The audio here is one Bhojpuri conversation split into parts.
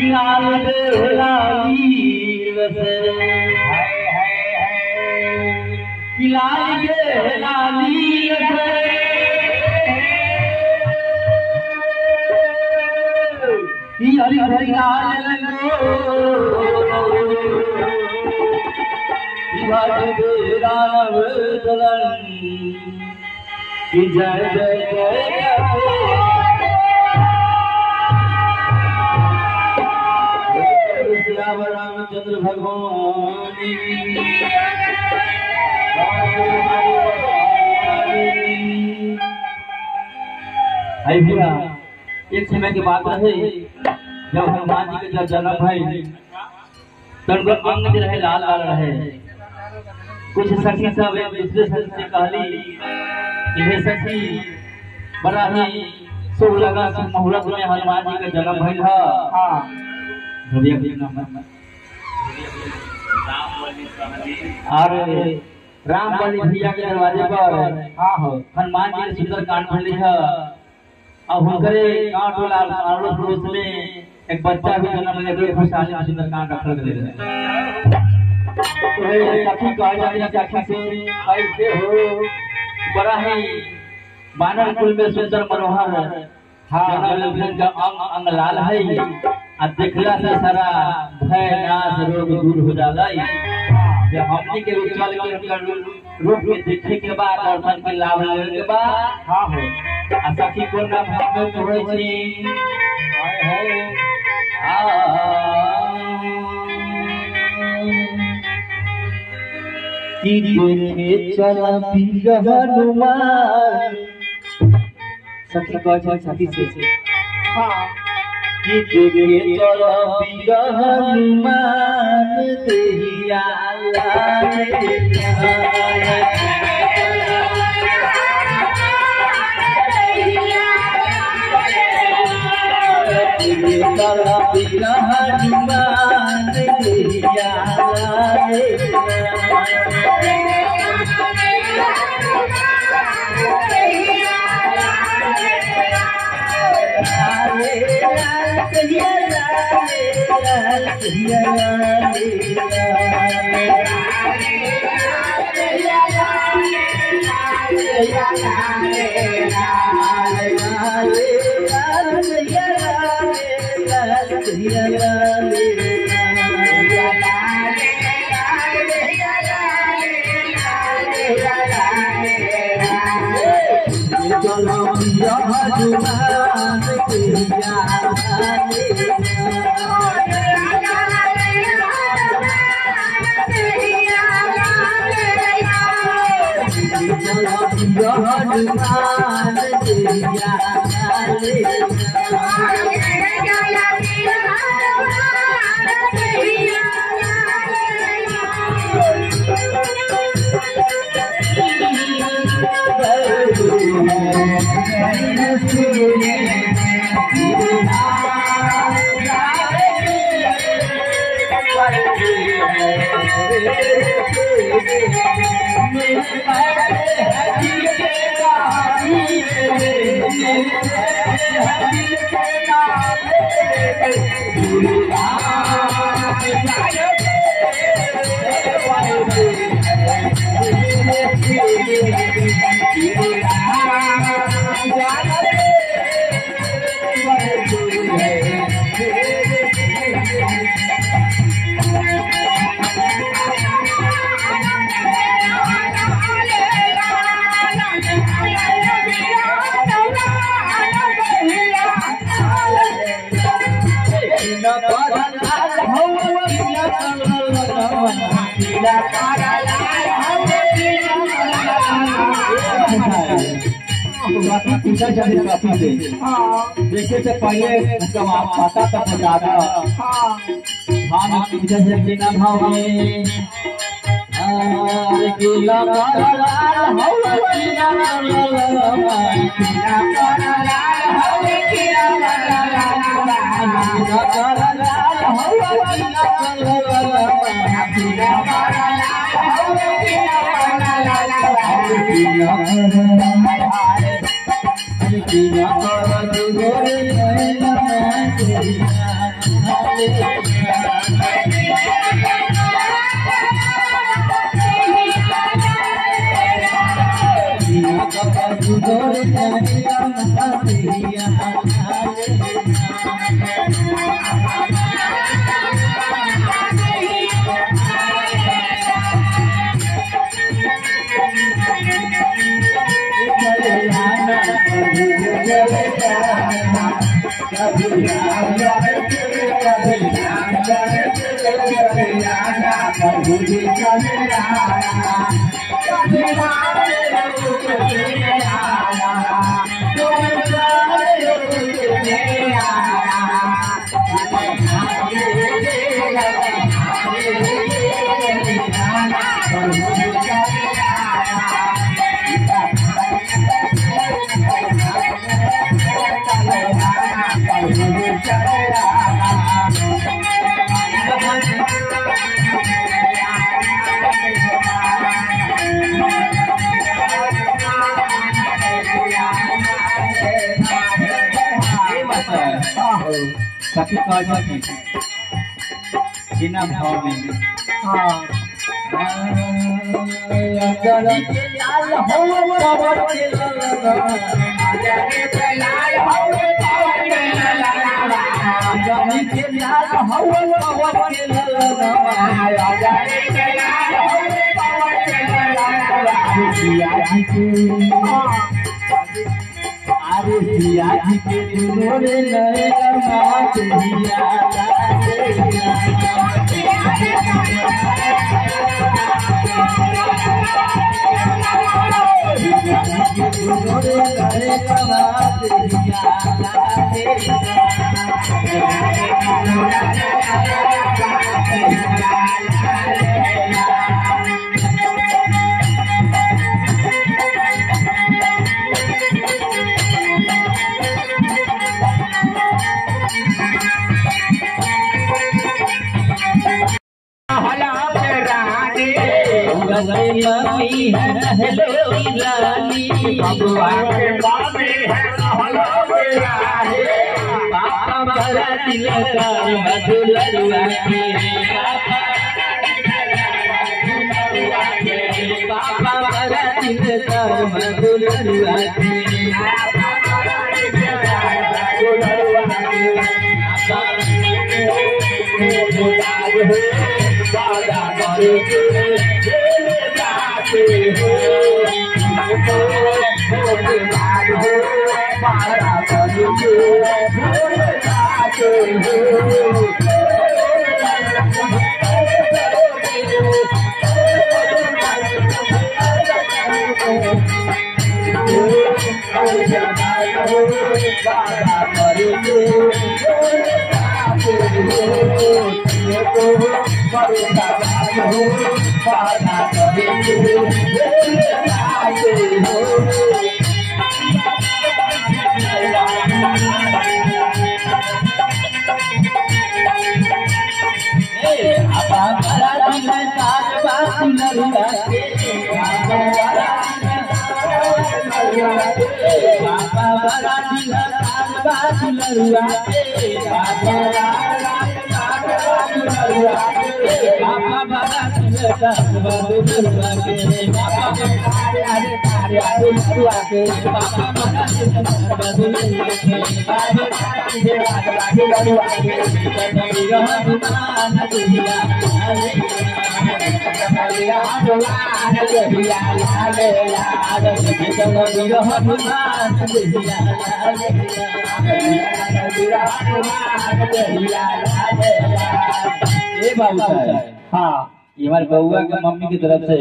लाल लाली वसे लाल लाली हरी हरी लाल जय जय जय रामचंद्र भगवान भैया एक समय की बात रहे जब हनुमान जी के जन्म भई तब अंग रहे लाल लाल रहे। कुछ सखी सब एक दूसरे से कहली कि सखी बड़ा ही शुभ लगा मुहूर्त में हनुमान जी के जन्म भइल है। और राम बलि भैया के दरवाजे पर हनुमान जी के सुंदर कांड भइल है। अब हुनकरे गांव टोला अड़ोस पड़ोस में एक बच्चा भी जन्म लेके खुशहाली में सुंदर कांड रखल गए। सखी कह जाती सखी से कैसे हो बड़ा ही बानर कुल में सुंदर मनोहर है। अंग अंग लाल है आ देखला से सारा भय नाश रोग दूर हो जाला। जब हमनी के चल के रूप में देखे के बाद दर्शन के लाभ लेने के बाद आ सखी को ना भाव में होई छी कि देखे चला पीर हनुमान सखी कह सखी से कि देखे चला पीर हनुमान देहिया चला पीर हनुमान देहिया पूछा जाने काफी से जैसे से पहले पता था बता पूछा जाने ना भाव में Krishna काफी काजा की बिना भाव में के लाल हो पवन के ललना के लाल हो पवन के ललना के लाल हो पवन के ललना के लाल हो पवन के ललना सिया जी के मोरे ललना सिया मम्मी है हेलो रानी बबुआ के मम्मी है हेलो रानी पापा बड़ा दिल का मधुलरुआ के पापा बड़ा दिल का मधुलरुआ के हाँ ये हमारे बउआ के मम्मी की तरफ से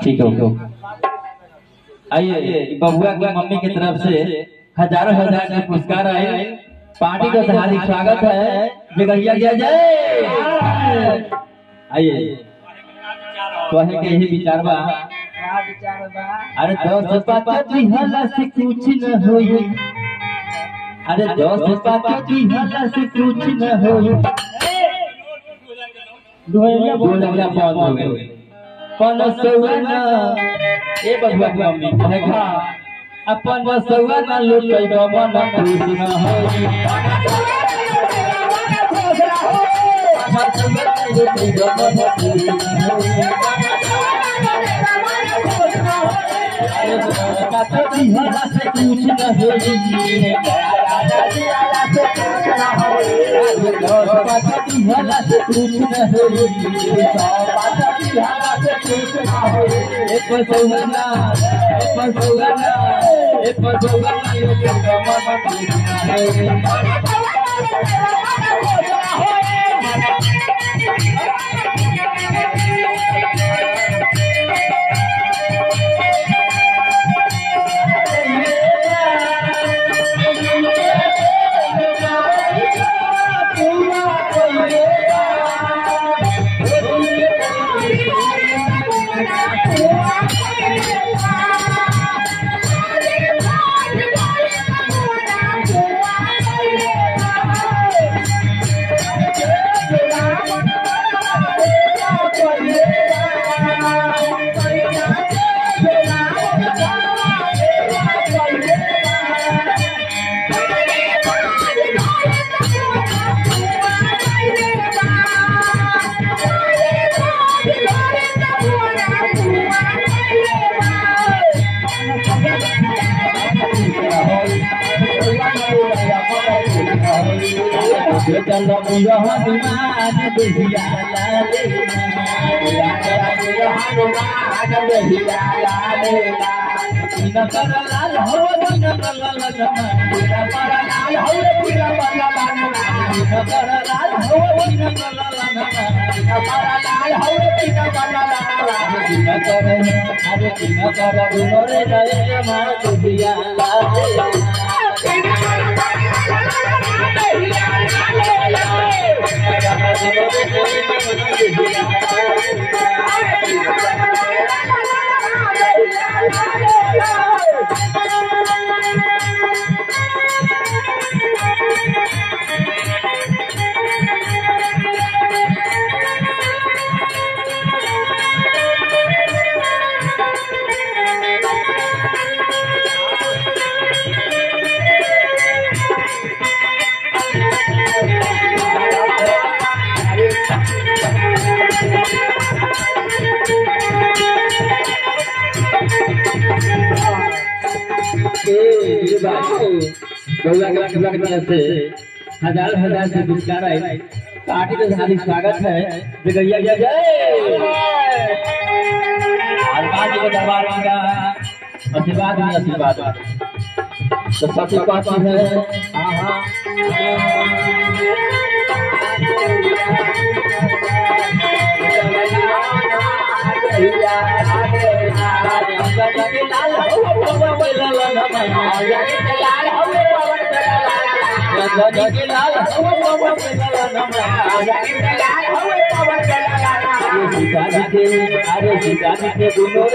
ठीक है आइए बउआ की मम्मी की तरफ से हजारों हजार के पुरस्कार आए पार्टी का हार्दिक स्वागत है जगहिया जय जय। आइए तो है के यही विचारवा अरे दोस्त पाती हल्ला से कुछ न होई अरे दोस्त पाती हल्ला से कुछ न होई 2012 बंद हो गए अपन सौना ए बबुआ की मम्मी देखा अपन सौना लुटै मन खुश न होई अपन सौना लुटै मन खुश न होई कातो दिहला से कुछ न होई राजा दिहला से कुछ न होई कातो दिहला से कुछ न होई कातो दिहला से कुछ न होई एक सौना ये मन खुश चलो हनुमान बेहिया लाले बेहिया लाले न कर लाल हो न कर लाल हो न कर लाल हो न कर अरे न कर रे रे मां बेहिया लाले से हजार से पुरस्कार आए पार्टी का हार्दिक स्वागत है जगैया जय पार्टी के दरबार का आशीर्वाद तो सबसे पास अरे सीता के दोनों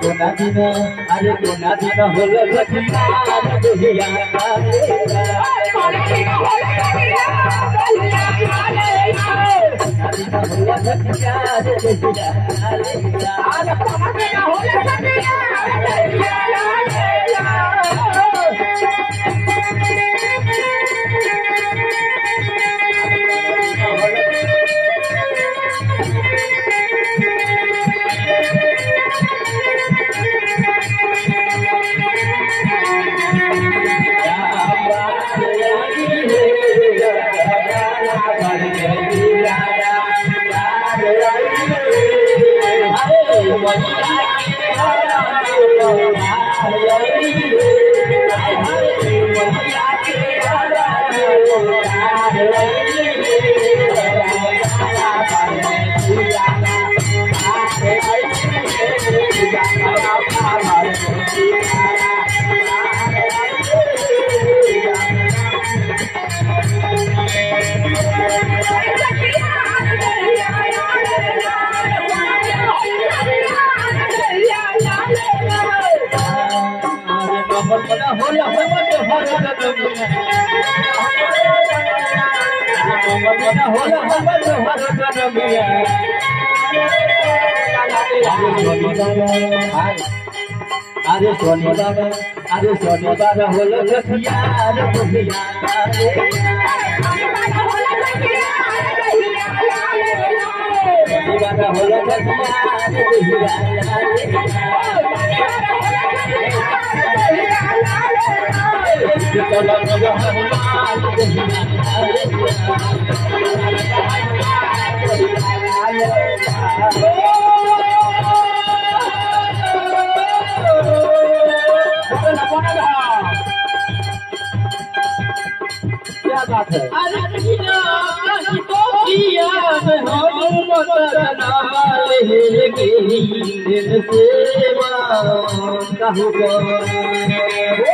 कोना दिन अरे कोना दिन होलो बिना होला हमर हर जनमिया मोहम्मद बिना होला हमर हर जनमिया अरे शनिवार होलो रखिया रे बुढ़िया शनिवार होलो रखिया रे बुढ़िया क्या बात है अरे किया तो किया हम मदना ले के दिन सेवा कहू गो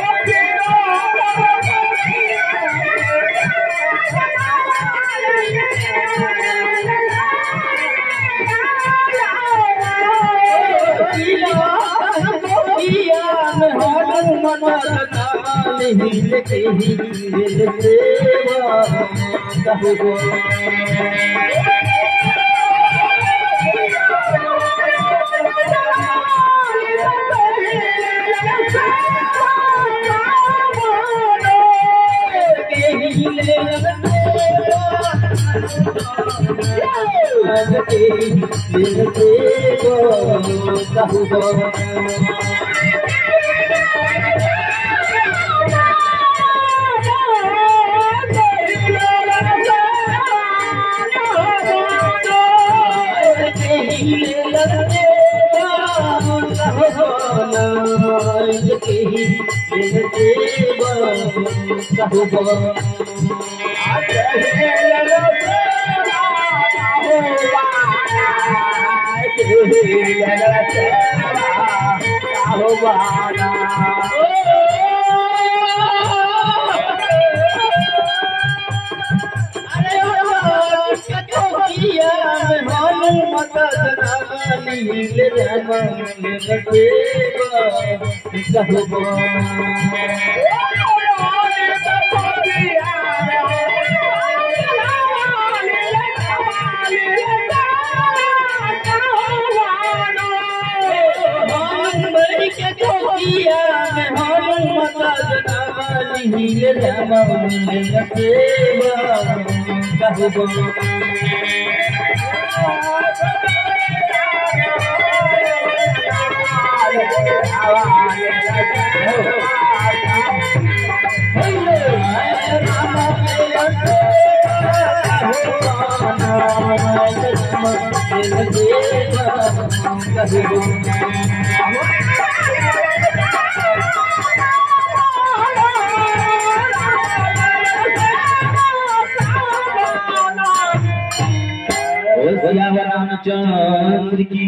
रामचंद्र की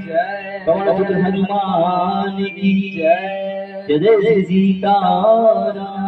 जय, पवन सुत हनुमान की जय, जय जय सीताराम।